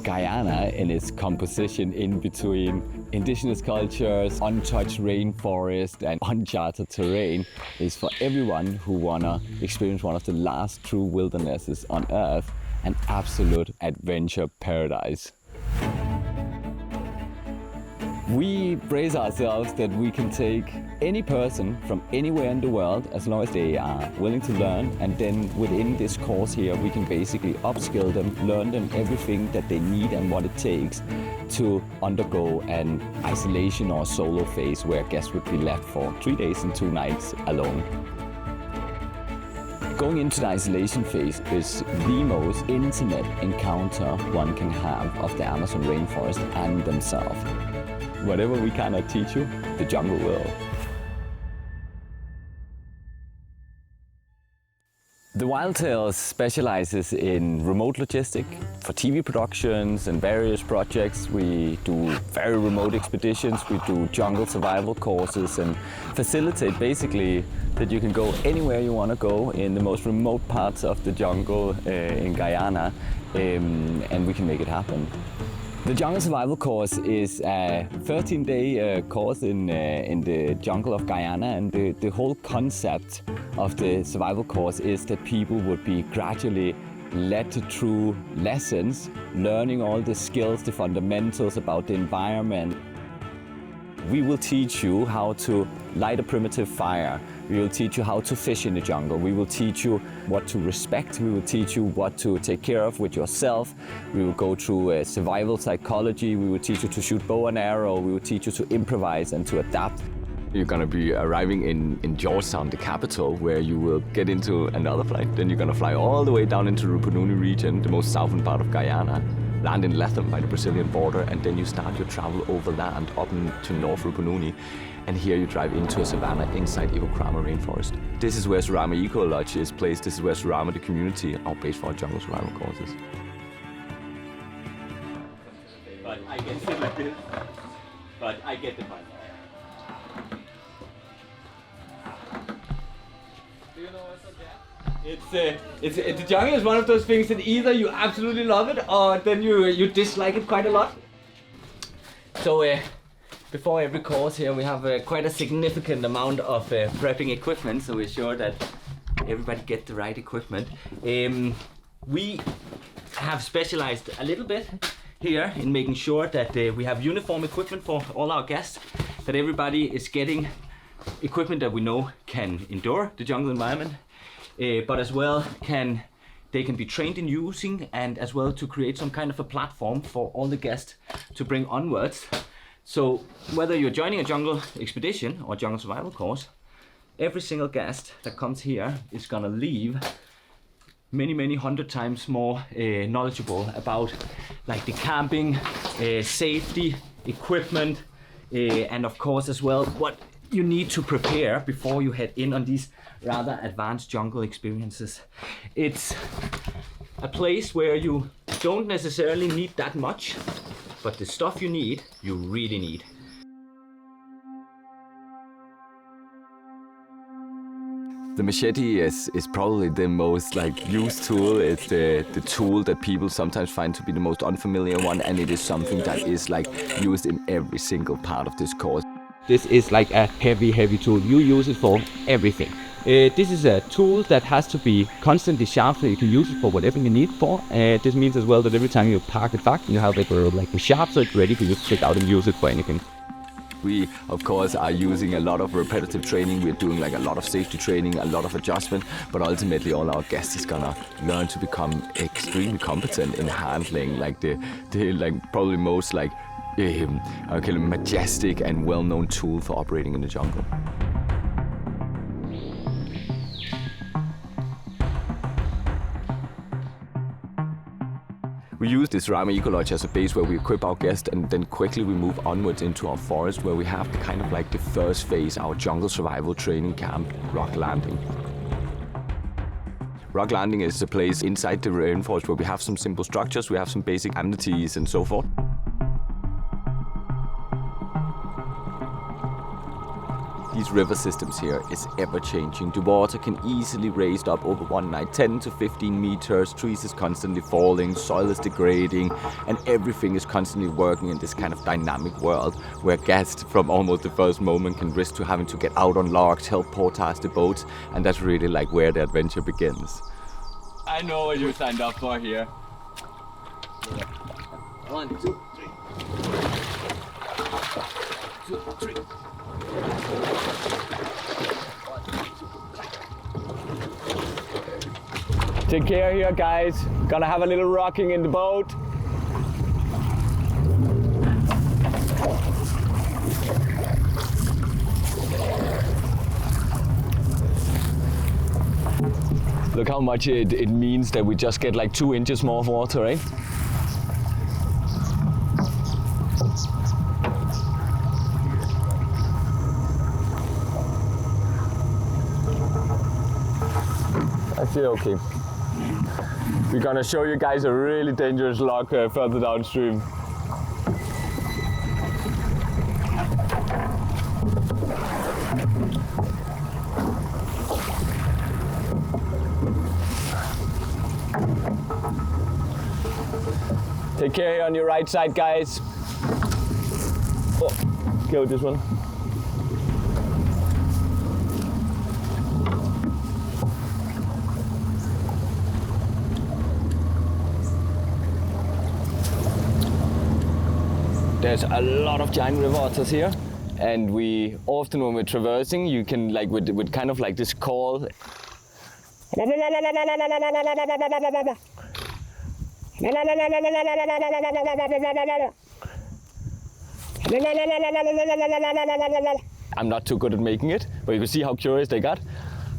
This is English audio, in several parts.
Guyana and its composition in between indigenous cultures, untouched rainforest and uncharted terrain is for everyone who wanna experience one of the last true wildernesses on Earth, an absolute adventure paradise. We brace ourselves that we can take any person from anywhere in the world as long as they are willing to learn, and then within this course here we can basically upskill them, learn them everything that they need and what it takes to undergo an isolation or solo phase where guests would be left for 3 days and 2 nights alone. Going into the isolation phase is the most intimate encounter one can have of the Amazon rainforest and themselves. Whatever we cannot teach you, the jungle will. The Wild Tales specializes in remote logistics for TV productions and various projects. We do very remote expeditions, we do jungle survival courses and facilitate basically that you can go anywhere you want to go in the most remote parts of the jungle in Guyana, and we can make it happen. The Jungle Survival Course is a 13-day course in the jungle of Guyana, and the whole concept of the survival course is that people would be gradually led through lessons, learning all the skills, the fundamentals about the environment. We will teach you how to light a primitive fire. We will teach you how to fish in the jungle. We will teach you what to respect. We will teach you what to take care of with yourself. We will go through survival psychology. We will teach you to shoot bow and arrow. We will teach you to improvise and to adapt. You're gonna be arriving in Georgetown, the capital, where you will get into another flight. Then you're gonna fly all the way down into Rupununi region, the most southern part of Guyana, land in Latham by the Brazilian border, and then you start your travel overland up to North Rupununi. And here you drive into a savanna inside Surama rainforest. This is where Surama Eco Lodge is placed. This is where Surama, the community, are based for our jungle survival courses. But I can sit like this, but I get the point. Do you know what's up there? It's the jungle is one of those things that either you absolutely love it or then you dislike it quite a lot. So before every course here we have quite a significant amount of prepping equipment, so we're sure that everybody gets the right equipment. We have specialized a little bit here in making sure that we have uniform equipment for all our guests, that everybody is getting equipment that we know can endure the jungle environment, but as well they can be trained in using, and as well to create some kind of a platform for all the guests to bring onwards. So whether you're joining a jungle expedition or jungle survival course, every single guest that comes here is gonna leave many 100 times more knowledgeable about like the camping, safety, equipment, and of course as well what you need to prepare before you head in on these rather advanced jungle experiences. It's a place where you don't necessarily need that much, but the stuff you need, you really need. The machete is probably the most used tool. It's the tool that people sometimes find to be the most unfamiliar one, and it is something that is used in every single part of this course. This is like a heavy tool. You use it for everything. This is a tool that has to be constantly sharp so you can use it for whatever you need for. This means as well that every time you park it back, you have it sharp so it's ready for you to take out and use it for anything. We, of course, are using a lot of repetitive training. We're doing a lot of safety training, a lot of adjustment, but ultimately all our guests is gonna learn to become extremely competent in handling the probably most majestic and well-known tool for operating in the jungle. We use this Surama Eco Lodge as a base where we equip our guests, and then quickly we move onwards into our forest where we have the first phase, our jungle survival training camp, Rock Landing. Rock Landing is a place inside the rainforest where we have some simple structures, we have some basic amenities and so forth. These river systems here is ever changing. The water can easily raise up over one night, 10 to 15 meters. Trees is constantly falling, soil is degrading, and everything is constantly working in this kind of dynamic world where guests from almost the first moment can risk to having to get out on logs, help portage the boats, and that's really like where the adventure begins. I know what you signed up for here. 1, 2, 3. 2, 3. Take care here, guys. Gonna have a little rocking in the boat. Look how much it means that we just get like 2 inches more of water, right? Actually, okay. We're gonna show you guys a really dangerous log further downstream. Take care here on your right side, guys. Oh, go with this one. There's a lot of giant river otters here, and we often, when we're traversing, you can like with kind of like this call. I'm not too good at making it, but you can see how curious they got.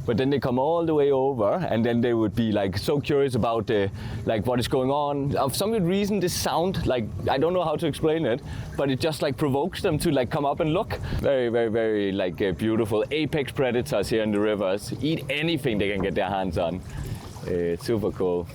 But then they come all the way over, and then they would be like so curious about like what is going on. For some reason, this sound, like I don't know how to explain it, but it just like provokes them to like come up and look. Very, very, very like beautiful apex predators here in the rivers. Eat anything they can get their hands on. It's super cool.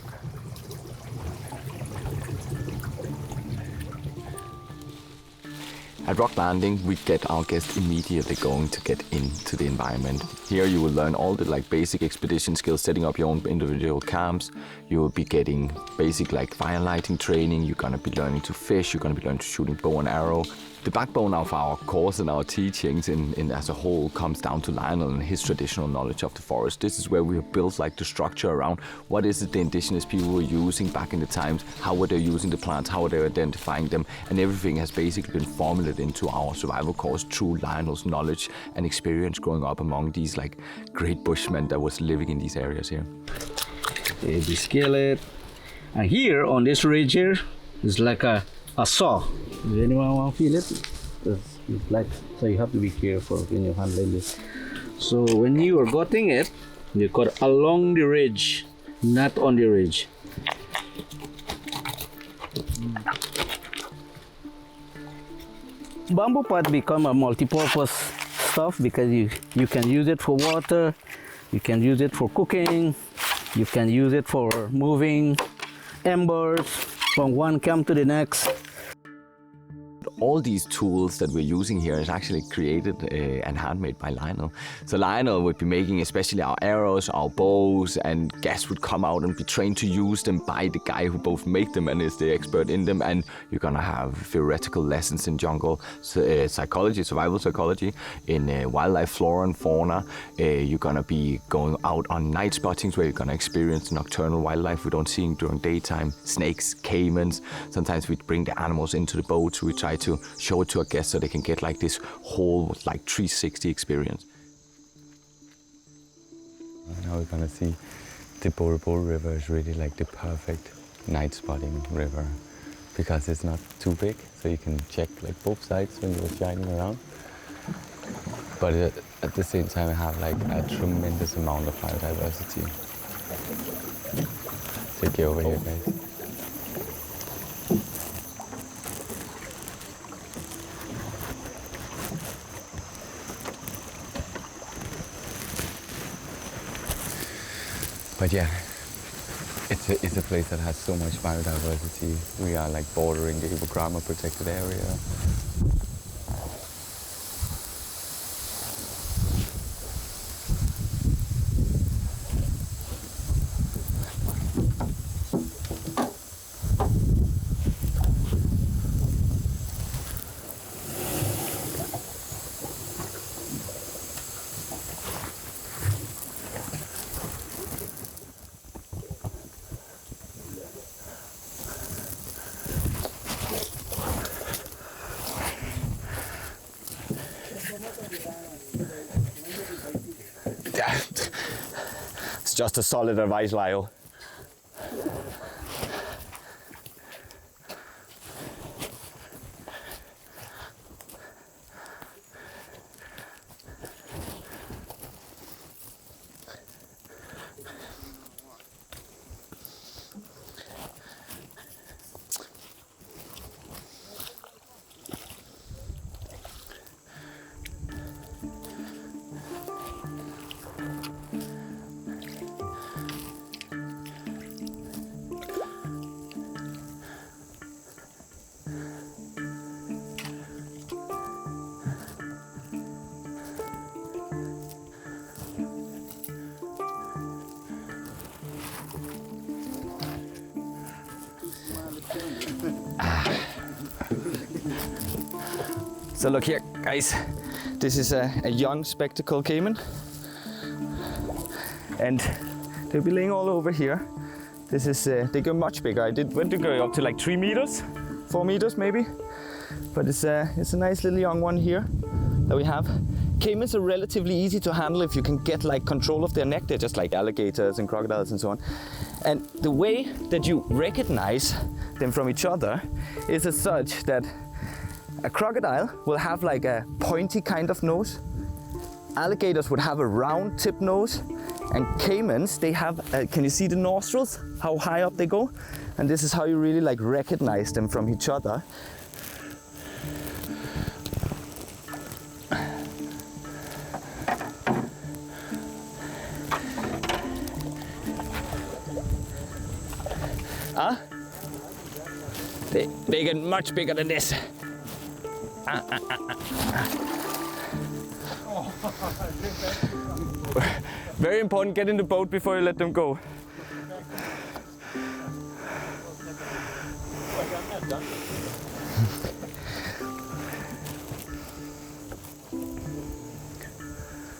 At rock landing, we get our guests immediately going to get into the environment. Here you will learn all the like basic expedition skills, setting up your own individual camps. You will be getting basic like fire lighting training. You're gonna be learning to fish. You're gonna be learning to shooting bow and arrow. The backbone of our course and our teachings in as a whole comes down to Lionel and his traditional knowledge of the forest. This is where we have built like the structure around what is it the indigenous people were using back in the times, how were they using the plants, how were they identifying them, and everything has basically been formulated into our survival course through Lionel's knowledge and experience growing up among these like great bushmen that was living in these areas here. The skillet, and here on this ridge here is like a saw. Does anyone want to feel it? It's like, so you have to be careful when you're handling this. So when you are cutting it, you cut along the ridge, not on the ridge. Bamboo pot become a multi-purpose stuff because you can use it for water, you can use it for cooking, you can use it for moving embers from one camp to the next. All these tools that we're using here is actually created and handmade by Lionel. So Lionel would be making especially our arrows, our bows, and guests would come out and be trained to use them by the guy who both made them and is the expert in them. And you're gonna have theoretical lessons in jungle psychology, survival psychology, in wildlife flora and fauna. You're gonna be going out on night spottings where you're gonna experience nocturnal wildlife we don't see during daytime, snakes, caimans. Sometimes we bring the animals into the boats. We try to show it to our guests so they can get like this whole like 360 experience. Now we're gonna see the Bora River is really like the perfect night spotting river because it's not too big, so you can check like both sides when you're shining around. But at the same time, I have like a tremendous amount of biodiversity. Take it over here, guys. But yeah, it's a place that has so much biodiversity. We are like bordering the Hippograma protected area. Yeah, it's just a solid advice, Lyle. So look here, guys. This is a young spectacle caiman, and they'll be laying all over here. This is they go much bigger. I went to go up to like 3 meters, 4 meters maybe, but it's a nice little young one here that we have. Caimans are relatively easy to handle if you can get like control of their neck. They're just like alligators and crocodiles and so on. And the way that you recognize them from each other is as such that a crocodile will have like a pointy kind of nose. Alligators would have a round tip nose. And caimans, they have, can you see the nostrils? How high up they go? And this is how you really like recognize them from each other. They get much bigger than this. Very important, get in the boat before you let them go.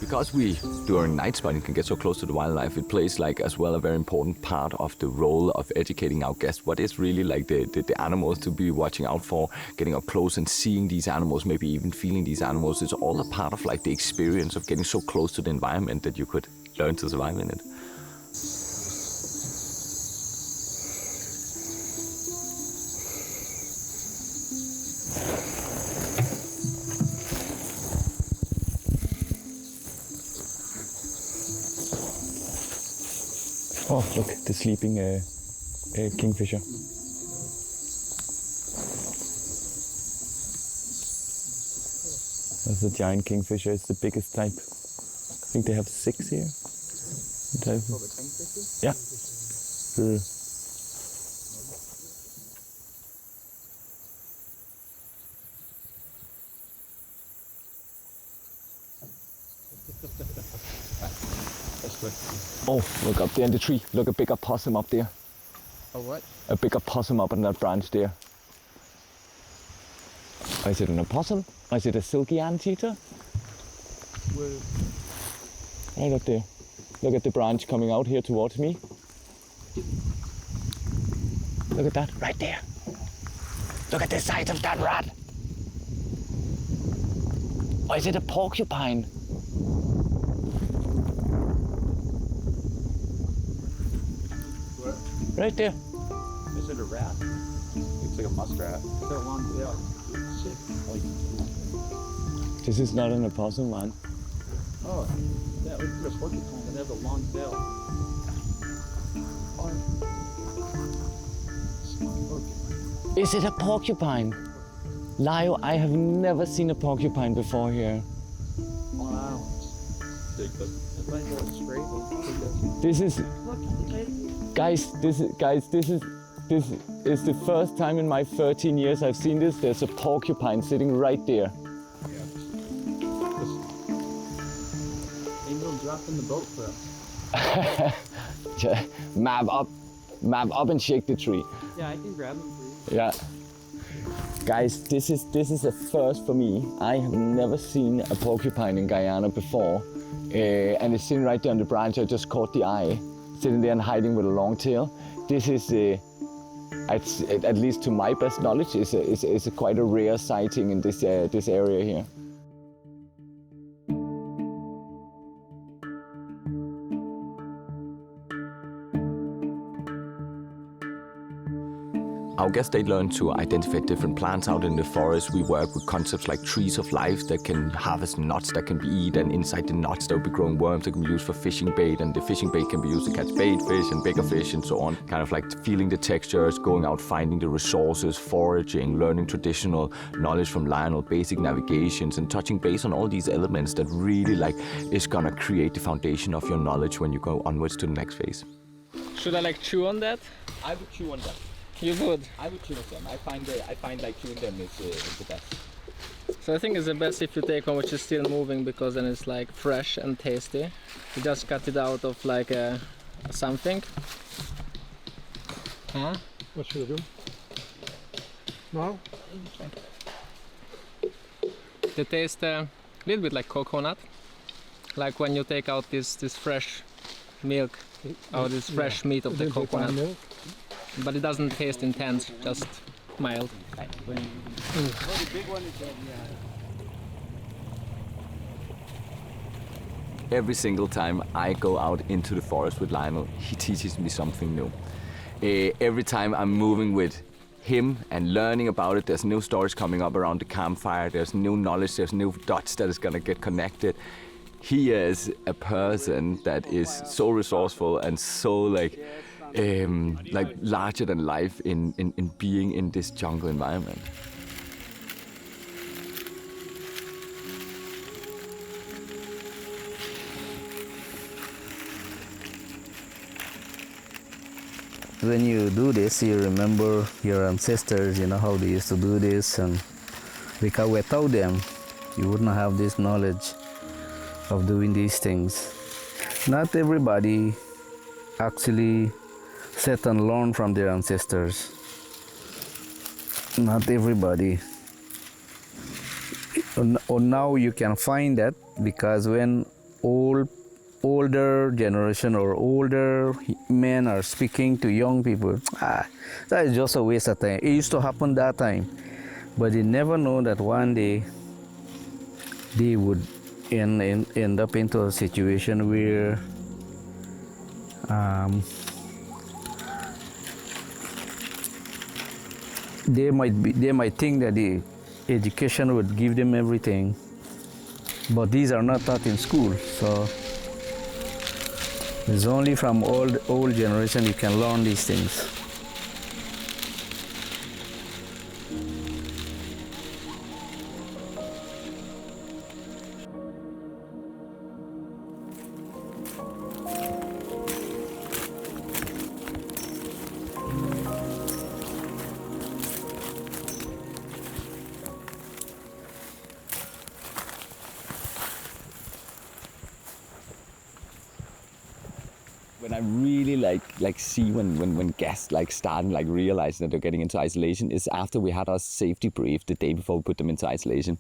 Because we, during night spotting, can get so close to the wildlife, it plays like as well a very important part of the role of educating our guests. What is really like the animals to be watching out for, getting up close and seeing these animals, maybe even feeling these animals. It's all a part of like the experience of getting so close to the environment that you could learn to survive in it. Oh, look, the sleeping kingfisher. That's the giant kingfisher. It's the biggest type. I think they have 6 here. Yeah. Oh, look up there in the tree. Look, a big opossum up there. A what? A big opossum up on that branch there. Or is it an opossum? Or is it a silky anteater? Where? Right up there. Look at the branch coming out here towards me. Look at that, right there. Look at the size of that rat. Or is it a porcupine? Right there. Is it a rat? Looks like a muskrat. Is there a long tail? Shit. This is not an opossum, man. Oh, yeah, we put a porcupine and they have a long tail. Is it a porcupine? Lio, I have never seen a porcupine before here. On islands. If I go straight, This is, guys, this is the first time in my 13 years I've seen this. There's a porcupine sitting right there. Angel dropped in the boat for us. Yeah, map up and shake the tree. Yeah, I can grab him for you. Yeah. Guys, this is a first for me. I have never seen a porcupine in Guyana before. And it's sitting right there on the branch. I just caught the eye, sitting there and hiding with a long tail. This is, at least to my best knowledge, is quite a rare sighting in this area here. our guests, they learn to identify different plants out in the forest. We work with concepts like trees of life that can harvest nuts that can be eaten, and inside the nuts there will be growing worms that can be used for fishing bait, and the fishing bait can be used to catch bait fish and bigger fish and so on. Kind of like feeling the textures, going out finding the resources, foraging, learning traditional knowledge from Lionel, basic navigations, and touching base on all these elements that really like is gonna create the foundation of your knowledge when you go onwards to the next phase. Should I like chew on that? I would chew on them. You would. I would chew on them. I find like chewing them is the best. So I think it's the best if you take one which is still moving, because then it's like fresh and tasty. You just cut it out of like something. Huh? What should I do? Now? They taste a little bit like coconut, like when you take out this fresh milk or this fresh meat of the coconut. Milk. But it doesn't taste intense, just mild. Every single time I go out into the forest with Lionel, he teaches me something new. Every time I'm moving with him and learning about it, there's new stories coming up around the campfire, there's new knowledge, there's new dots that is gonna get connected. He is a person that is so resourceful and so like larger than life in being in this jungle environment. When you do this, you remember your ancestors, you know how they used to do this, and because without them, you wouldn't have this knowledge of doing these things. Not everybody actually sit and learn from their ancestors. Not everybody. Or now you can find that, because when older generation or older men are speaking to young people, that is just a waste of time. It used to happen that time, but they never know that one day they would end up into a situation where they might think that the education would give them everything, but these are not taught in school. So it's only from old generation you can learn these things. When I really like see when guests like start and like realize that they're getting into isolation is after we had our safety brief the day before we put them into isolation.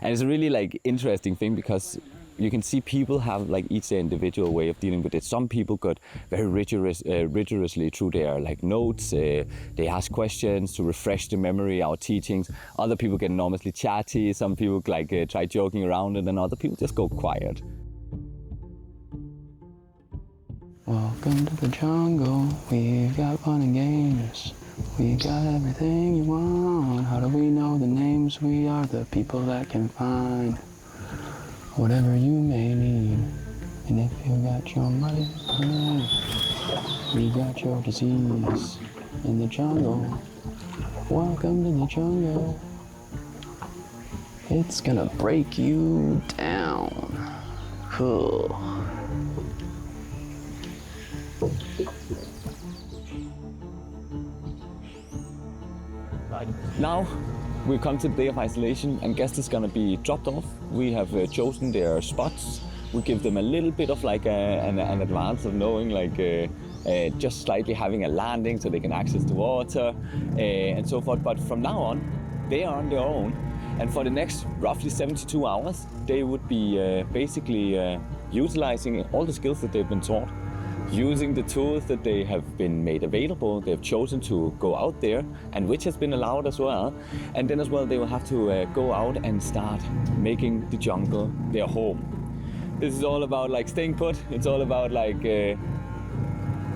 And it's a really like interesting thing, because you can see people have like each their individual way of dealing with it. Some people got very rigorously through their like notes. They ask questions to refresh the memory, our teachings. Other people get enormously chatty. Some people like try joking around, and then other people just go quiet. Welcome to the jungle, we've got fun and games. We got everything you want. How do we know the names? We are the people that can find whatever you may need. And if you got your money, we got your disease. In the jungle, welcome to the jungle. It's gonna break you down. Cool. Now we come to the day of isolation, and guests is gonna be dropped off. We have chosen their spots. We give them a little bit of like an advance of knowing like just slightly having a landing so they can access the water and so forth. But from now on, they are on their own, and for the next roughly 72 hours, they would be basically utilizing all the skills that they've been taught. Using the tools that they have been made available. They've chosen to go out there, and which has been allowed as well. And then as well, they will have to go out and start making the jungle their home. This is all about like staying put. It's all about like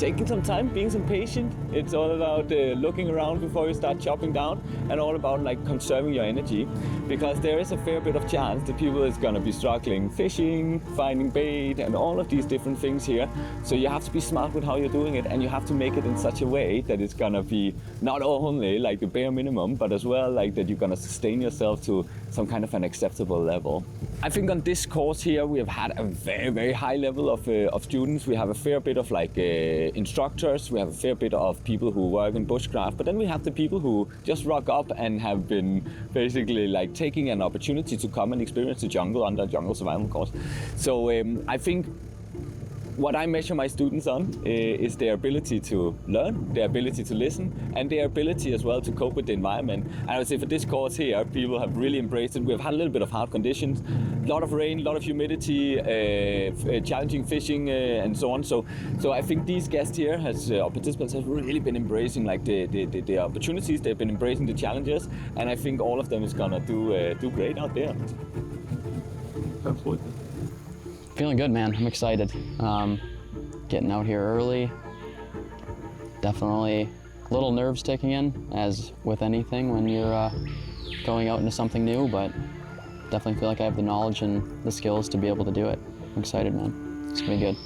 taking some time, being some patient. It's all about looking around before you start chopping down, and all about like conserving your energy, because there is a fair bit of chance that people is gonna be struggling fishing, finding bait, and all of these different things here. So you have to be smart with how you're doing it, and you have to make it in such a way that it's gonna be not only like the bare minimum, but as well like that you're gonna sustain yourself to some kind of an acceptable level. I think on this course here we have had a very, very high level of students. We have a fair bit of like instructors, we have a fair bit of people who work in bushcraft, but then we have the people who just rock up and have been basically like taking an opportunity to come and experience the jungle under a jungle survival course. So I think what I measure my students on is their ability to learn, their ability to listen, and their ability as well to cope with the environment. And I would say for this course here, people have really embraced it. We've had a little bit of hard conditions, a lot of rain, a lot of humidity, challenging fishing, and so on. So I think these guests here, our participants, have really been embracing like the opportunities. They've been embracing the challenges, and I think all of them is gonna do great out there. Absolutely. Feeling good, man. I'm excited. Getting out here early. Definitely a little nerves kicking in, as with anything when you're going out into something new, but definitely feel like I have the knowledge and the skills to be able to do it. I'm excited, man. It's gonna be good.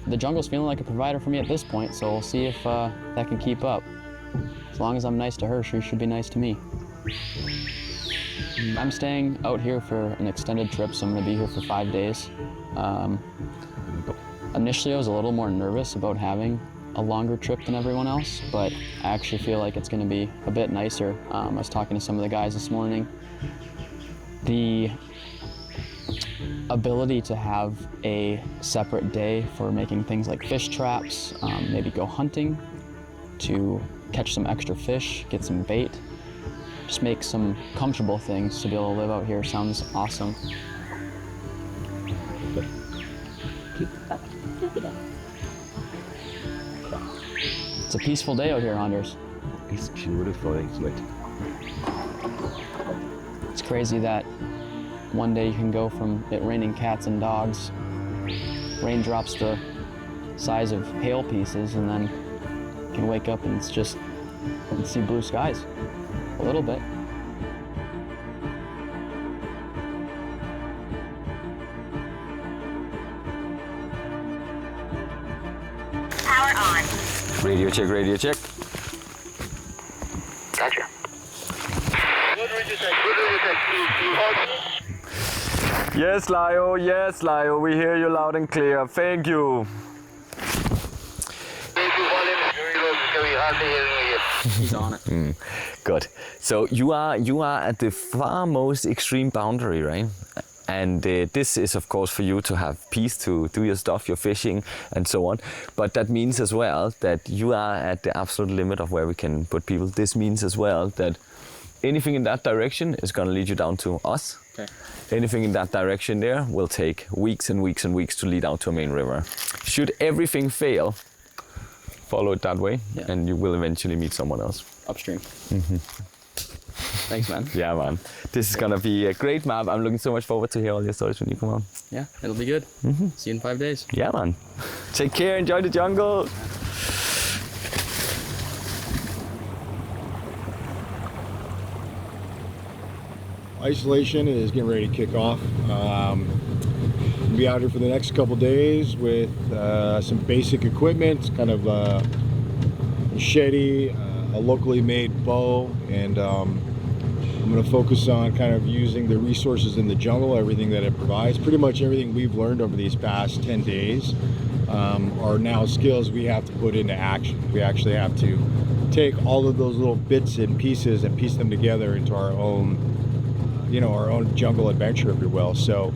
The jungle's feeling like a provider for me at this point, so we'll see if that can keep up. As long as I'm nice to her, she should be nice to me. I'm staying out here for an extended trip, so I'm going to be here for 5 days. Initially, I was a little more nervous about having a longer trip than everyone else, but I actually feel like it's going to be a bit nicer. I was talking to some of the guys this morning. The ability to have a separate day for making things like fish traps, maybe go hunting to catch some extra fish, get some bait, just make some comfortable things to be able to live out here sounds awesome. It's a peaceful day out here, Anders. It's beautiful, isn't it? It's crazy that one day you can go from it raining cats and dogs, raindrops the size of hail pieces, and then you can wake up and it's just, you can see blue skies. A little bit. Power on. Radio check, radio check. Gotcha. Yes, Lio, we hear you loud and clear. Thank you. He's on it. Good. So you are at the far most extreme boundary, right? And this is of course for you to have peace to do your stuff, your fishing and so on. But that means as well that you are at the absolute limit of where we can put people. This means as well that anything in that direction is going to lead you down to us. Okay. Anything in that direction there will take weeks and weeks and weeks to lead out to a main river. Should everything fail, follow it that way, yeah, and you will eventually meet someone else. Upstream. Thanks, man. Yeah, man. This is gonna be a great map. I'm looking so much forward to hear all your stories when you come on. Yeah, it'll be good. See you in 5 days. Yeah, man. Take care, enjoy the jungle. Isolation is getting ready to kick off. We'll be out here for the next couple days with some basic equipment, kind of a machete, a locally made bow, and I'm going to focus on kind of using the resources in the jungle, everything that it provides. Pretty much everything we've learned over these past 10 days are now skills we have to put into action. We actually have to take all of those little bits and pieces and piece them together into our own, our own jungle adventure, if you will. So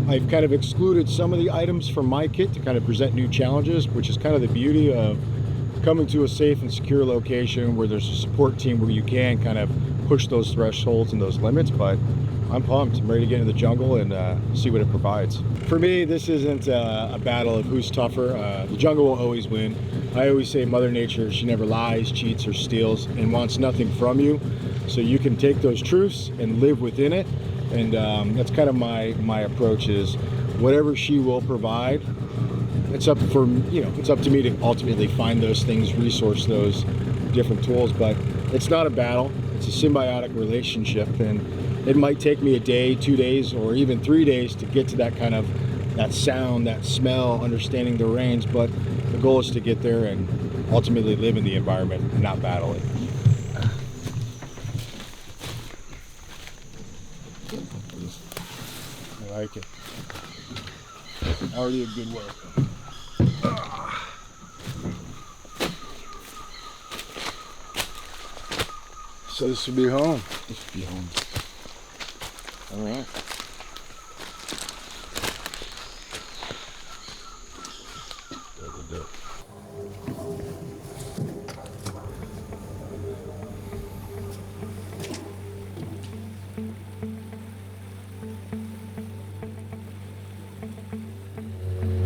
I've kind of excluded some of the items from my kit to kind of present new challenges, which is kind of the beauty of coming to a safe and secure location where there's a support team where you can kind of push those thresholds and those limits. But I'm pumped. I'm ready to get into the jungle and see what it provides. For me, this isn't a battle of who's tougher. The jungle will always win. I always say Mother Nature, she never lies, cheats, or steals, and wants nothing from you. So you can take those truths and live within it. And that's kind of my approach is whatever she will provide, it's up for, it's up to me to ultimately find those things, resource those different tools, but it's not a battle. It's a symbiotic relationship, and it might take me a day, 2 days, or even 3 days to get to that sound, that smell, understanding the rains, but the goal is to get there and ultimately live in the environment and not battle it. I like it. Already a good work. So this would be home. This would be home. All right.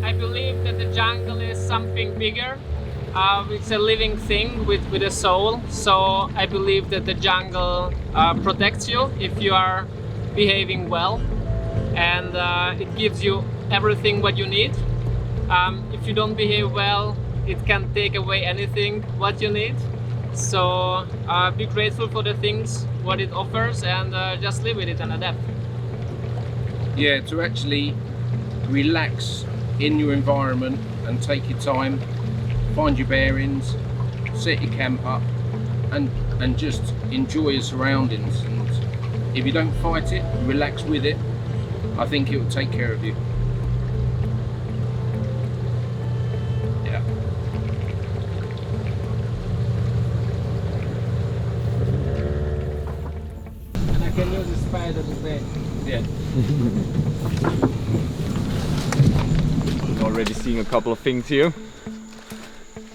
I believe that the jungle is something bigger. It's a living thing with a soul. So I believe that the jungle protects you if you are behaving well, and it gives you everything what you need. If you don't behave well, it can take away anything what you need. So be grateful for the things what it offers, and just live with it and adapt. Yeah, to actually relax in your environment and take your time, find your bearings, set your camp up, and just enjoy your surroundings. And if you don't fight it, relax with it, I think it will take care of you. Yeah. And I can use the spider to bed. Yeah. Already seeing a couple of things here.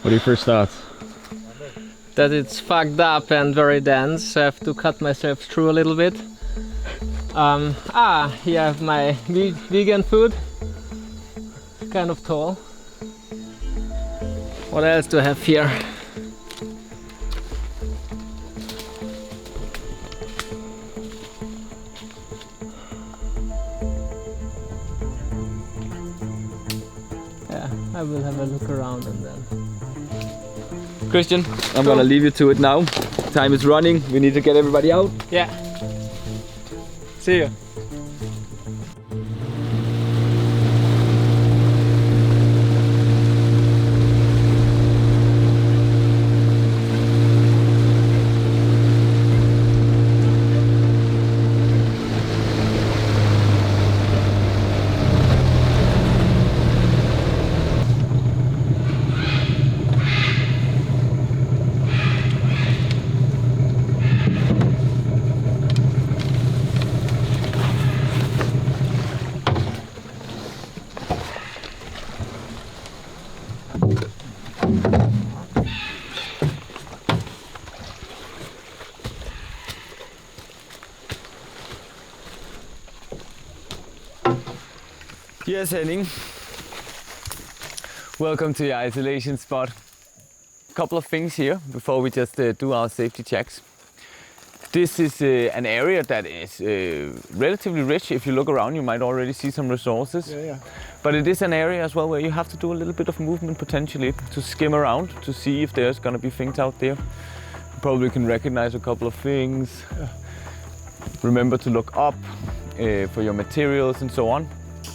What are your first thoughts? That it's fucked up and very dense. I have to cut myself through a little bit. Here I have my vegan food. Kind of tall. What else do I have here? Yeah, I will have a look around and then. Christian, I'm gonna leave you to it now. Time is running. We need to get everybody out. Yeah. See you. Yes, Henning. Welcome to the isolation spot. A couple of things here before we just do our safety checks. This is an area that is relatively rich. If you look around, you might already see some resources. Yeah. But it is an area as well where you have to do a little bit of movement potentially to skim around to see if there's gonna be things out there. You probably can recognize a couple of things. Yeah. Remember to look up for your materials and so on.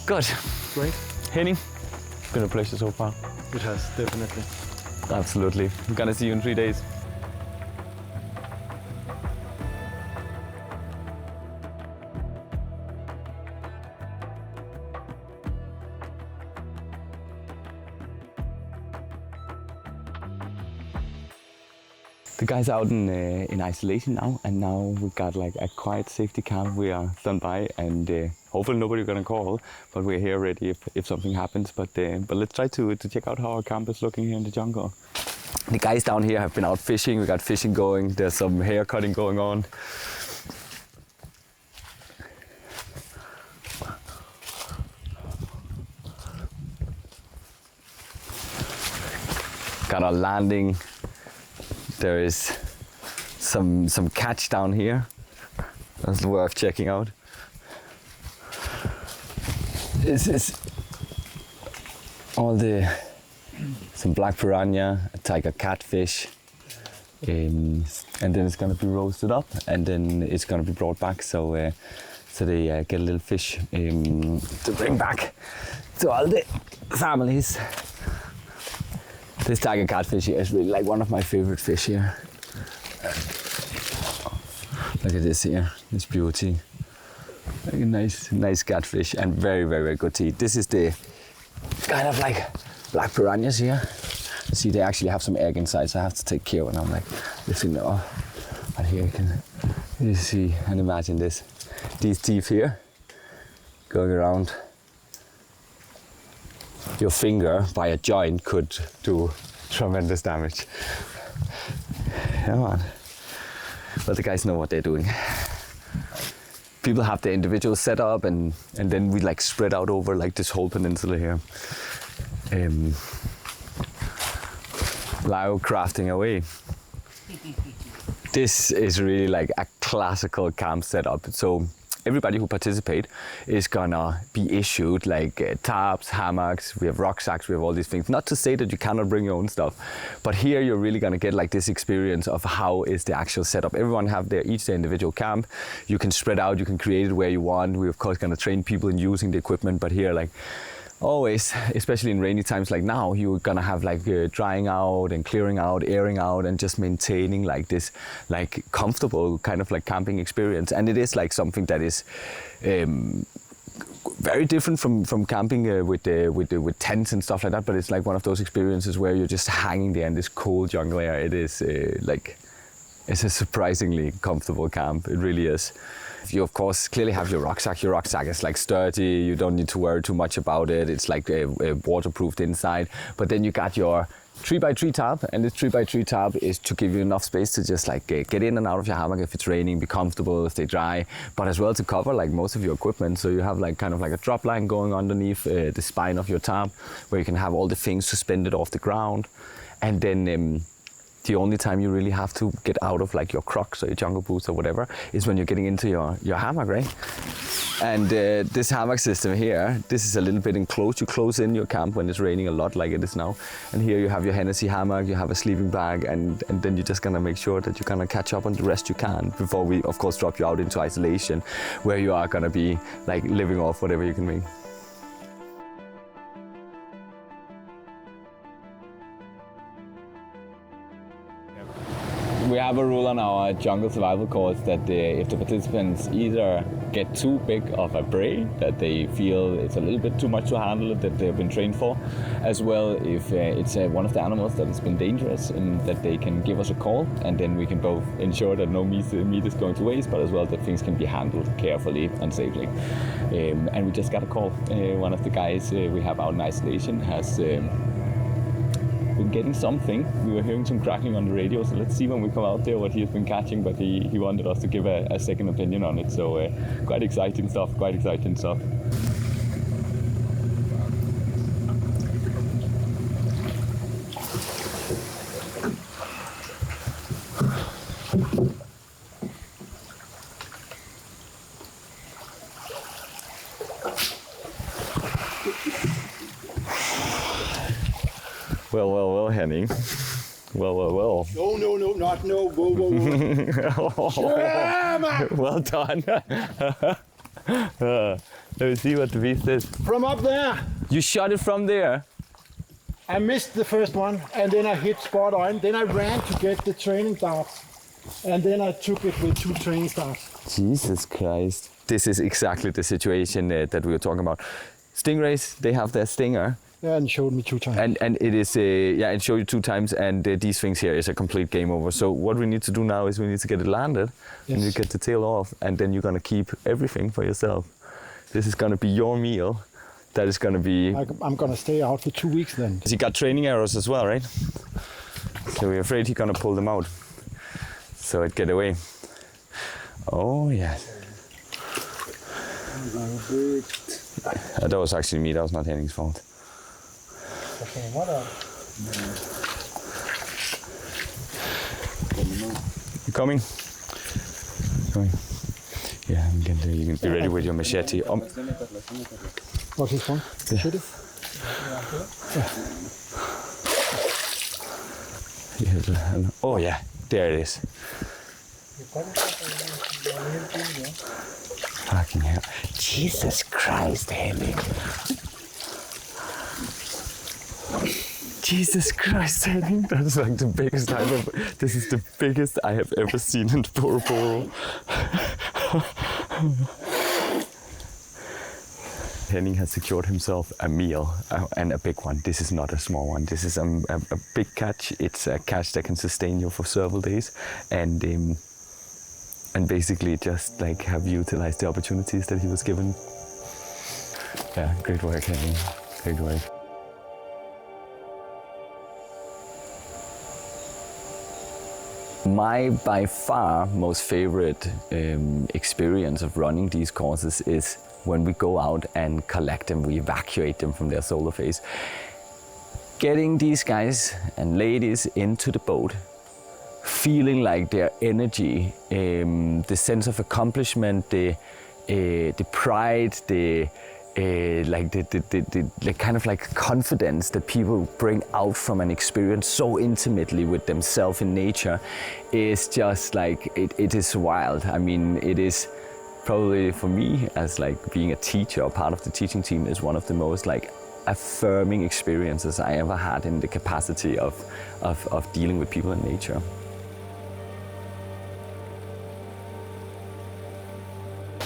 Good. Great. Henning, it's been a pleasure so far. It has, definitely. Absolutely. I'm gonna see you in 3 days. The guys out in isolation now, and now we got like a quiet safety camp. We are done by, and hopefully nobody gonna call, but we're here ready if something happens. But let's try to check out how our camp is looking here in the jungle. The guys down here have been out fishing. We got fishing going. There's some hair cutting going on. Got our landing. There is some catch down here. That's worth checking out. This is some black piranha, a tiger catfish, and then it's gonna be roasted up, and then it's gonna be brought back. So they get a little fish to bring back to all the families. This tiger catfish here is really like one of my favorite fish here. Look at this here, this beauty. Like a nice catfish, and very, very, very good to eat. This is the kind of like black piranhas here. See, they actually have some egg inside, so I have to take care when I'm like lifting it up. And here you see and imagine this. These teeth here going around your finger by a joint could do tremendous damage. Come on. But the guys know what they're doing. People have their individual setup, and then we like spread out over like this whole peninsula here. Lao crafting away. This is really like a classical camp setup. So everybody who participate is gonna be issued like tarps, hammocks, we have rucksacks, we have all these things. Not to say that you cannot bring your own stuff, but here you're really gonna get like this experience of how is the actual setup. Everyone have each their individual camp. You can spread out, you can create it where you want. We're of course gonna train people in using the equipment, but here like always, especially in rainy times like now, you're gonna have like drying out and clearing out, airing out, and just maintaining like this like comfortable kind of like camping experience. And it is like something that is very different from camping with tents and stuff like that. But it's like one of those experiences where you're just hanging there in this cold jungle air. It is it's a surprisingly comfortable camp. It really is. You of course clearly have your rucksack. Your rucksack is like sturdy. You don't need to worry too much about it. It's like waterproofed inside. But then you got your 3x3 tarp, and this 3x3 tarp is to give you enough space to just like get in and out of your hammock if it's raining, be comfortable, stay dry, but as well to cover like most of your equipment. So you have like kind of like a drop line going underneath the spine of your tarp, where you can have all the things suspended off the ground. And then the only time you really have to get out of like your Crocs or your jungle boots or whatever is when you're getting into your hammock, right? And this hammock system here, this is a little bit enclosed. You close in your camp when it's raining a lot like it is now. And here you have your Hennessy hammock, you have a sleeping bag, and then you're just gonna make sure that you're gonna catch up on the rest you can before we of course drop you out into isolation, where you are gonna be like living off whatever you can make. We have a rule on our jungle survival course that if the participants either get too big of a prey, that they feel it's a little bit too much to handle, that they've been trained for, as well if it's one of the animals that has been dangerous, and that they can give us a call, and then we can both ensure that no meat is going to waste, but as well that things can be handled carefully and safely. And we just got a call. One of the guys we have out in isolation has been getting something. We were hearing some cracking on the radio, so let's see when we come out there what he's been catching, but he wanted us to give a second opinion on it, so quite exciting stuff. Well, Henning. Well. No, not no. Whoa. Surama! Well done. Let me see what the beast is. From up there. You shot it from there? I missed the first one, and then I hit spot on. Then I ran to get the training darts, and then I took it with 2 training darts. Jesus Christ. This is exactly the situation that we were talking about. Stingrays, they have their stinger. Yeah, and showed me 2 times. And it is it showed you 2 times, and these things here is a complete game over. So what we need to do now is we need to get it landed, and you get the tail off, and then you're gonna keep everything for yourself. This is gonna be your meal. That is gonna be. I'm gonna stay out for 2 weeks then. You got training arrows as well, right? So we're afraid he's gonna pull them out, so it get away. Oh yes. That was actually me. That was not Henning's fault. Okay, what up? You coming? Yeah, you can be ready with your machete. What's this one? Machete? Oh yeah, there it is. Fucking hell. Jesus Christ, Henning. Jesus Christ, Henning. That's like the biggest I've ever... This is the biggest I have ever seen in Boro Boro. Henning has secured himself a meal and a big one. This is not a small one. This is a big catch. It's a catch that can sustain you for several days, and basically just like have utilized the opportunities that he was given. Yeah, great work, Henning. Great work. My by far most favorite experience of running these courses is when we go out and collect them, we evacuate them from their solar phase. Getting these guys and ladies into the boat, feeling like their energy, the sense of accomplishment, the pride, the kind of like confidence that people bring out from an experience so intimately with themselves in nature is just like, it is wild. I mean, it is probably for me as like being a teacher or part of the teaching team is one of the most like affirming experiences I ever had in the capacity of dealing with people in nature.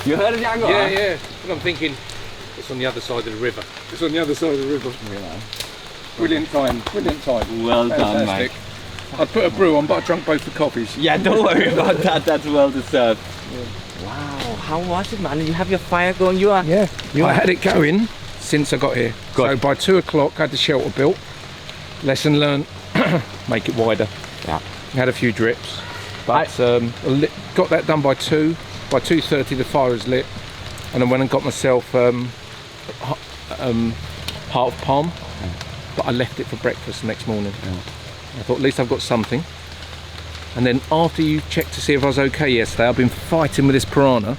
You heard it, Jango? Yeah, yeah. But I'm thinking, it's on the other side of the river. It's on the other side of the river. Yeah. Brilliant time, brilliant time. Well done, Fantastic. mate. I put a brew on, but I drank both the coffees. Yeah, don't worry about that. That's well deserved. Wow, how was it, man? You have your fire going, you are? Yeah, I had it going since I got here. Good. So by 2 o'clock, I had the shelter built. Lesson learned, make it wider. Yeah. Had a few drips, but got that done by 2. By 2:30, the fire was lit, and I went and got myself heart of palm, but I left it for breakfast the next morning. Yeah. I thought at least I've got something. And then after you checked to see if I was okay yesterday, I've been fighting with this piranha,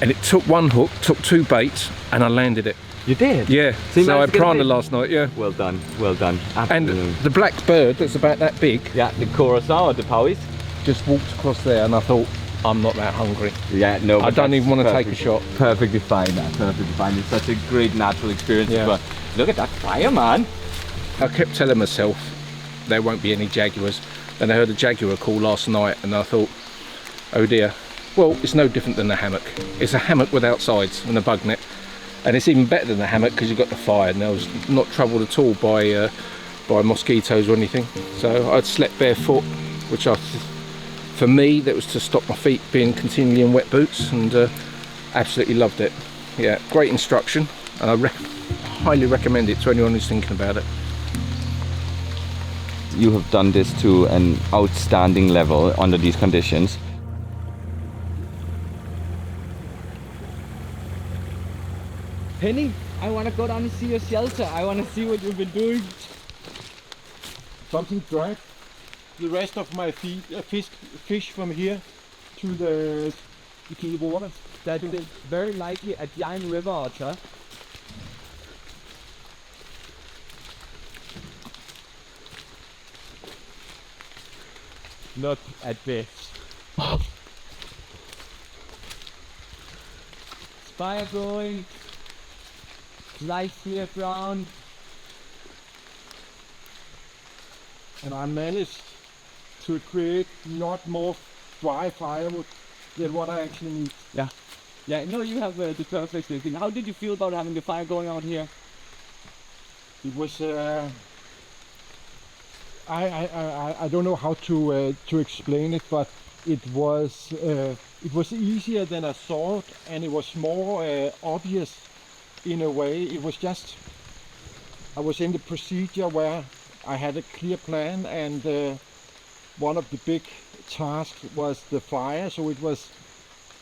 and it took one hook, took 2 baits, and I landed it. You did? Yeah, so I had piranha last night, yeah. Well done, well done. Absolutely. And the black bird that's about that big, Yeah, the Curacao or the Pauis? just walked across there, and I thought, I'm not that hungry. Yeah, no. I don't even want to take a shot. Perfectly fine, man. Perfectly fine. It's such a great natural experience. Yeah. But look at that fire, man. I kept telling myself there won't be any jaguars. Then I heard a jaguar call last night, and I thought, oh dear. Well, it's no different than a hammock. It's a hammock without sides and a bug net. And it's even better than a hammock because you've got the fire, and I was not troubled at all by mosquitoes or anything. So I'd slept barefoot, which for me, that was to stop my feet being continually in wet boots, and absolutely loved it. Yeah, great instruction, and I highly recommend it to anyone who's thinking about it. You have done this to an outstanding level under these conditions. Penny, I want to go down and see your shelter. I want to see what you've been doing. Something dragged the rest of my fish from here to the clear water. That is very likely a giant river otter. Not at best. Fire going. Light clear ground. And I managed to create not more dry firewood than what I actually need. Yeah, no, you have the perfect thing. How did you feel about having the fire going out here? It was I don't know how to explain it, but it was easier than I thought, and it was more obvious in a way. It was just, I was in the procedure where I had a clear plan, and one of the big tasks was the fire, so it was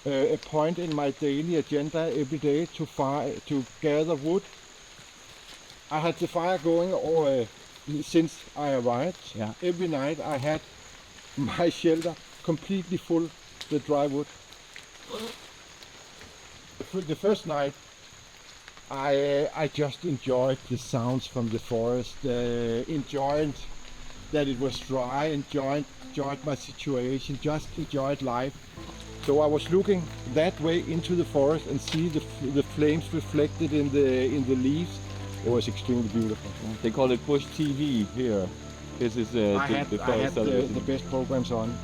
a point in my daily agenda every day to gather wood. I had the fire going since I arrived. Yeah. Every night I had my shelter completely full with dry wood. The first night I just enjoyed the sounds from the forest, enjoyed that it was dry, enjoyed my situation, just enjoyed life. So I was looking that way into the forest and see the flames reflected in the leaves. It was extremely beautiful. They call it bush TV here. This is I had the best programs on.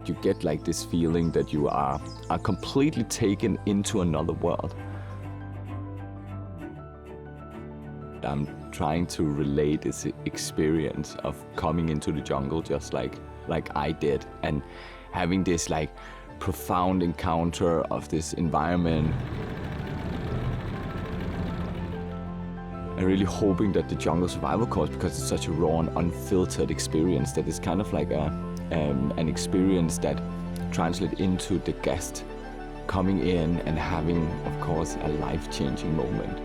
You get like this feeling that you are completely taken into another world. I'm trying to relate this experience of coming into the jungle just like I did, and having this like profound encounter of this environment. And really hoping that the jungle survival course, because it's such a raw and unfiltered experience, that is kind of like an experience that translates into the guest coming in and having, of course, a life-changing moment.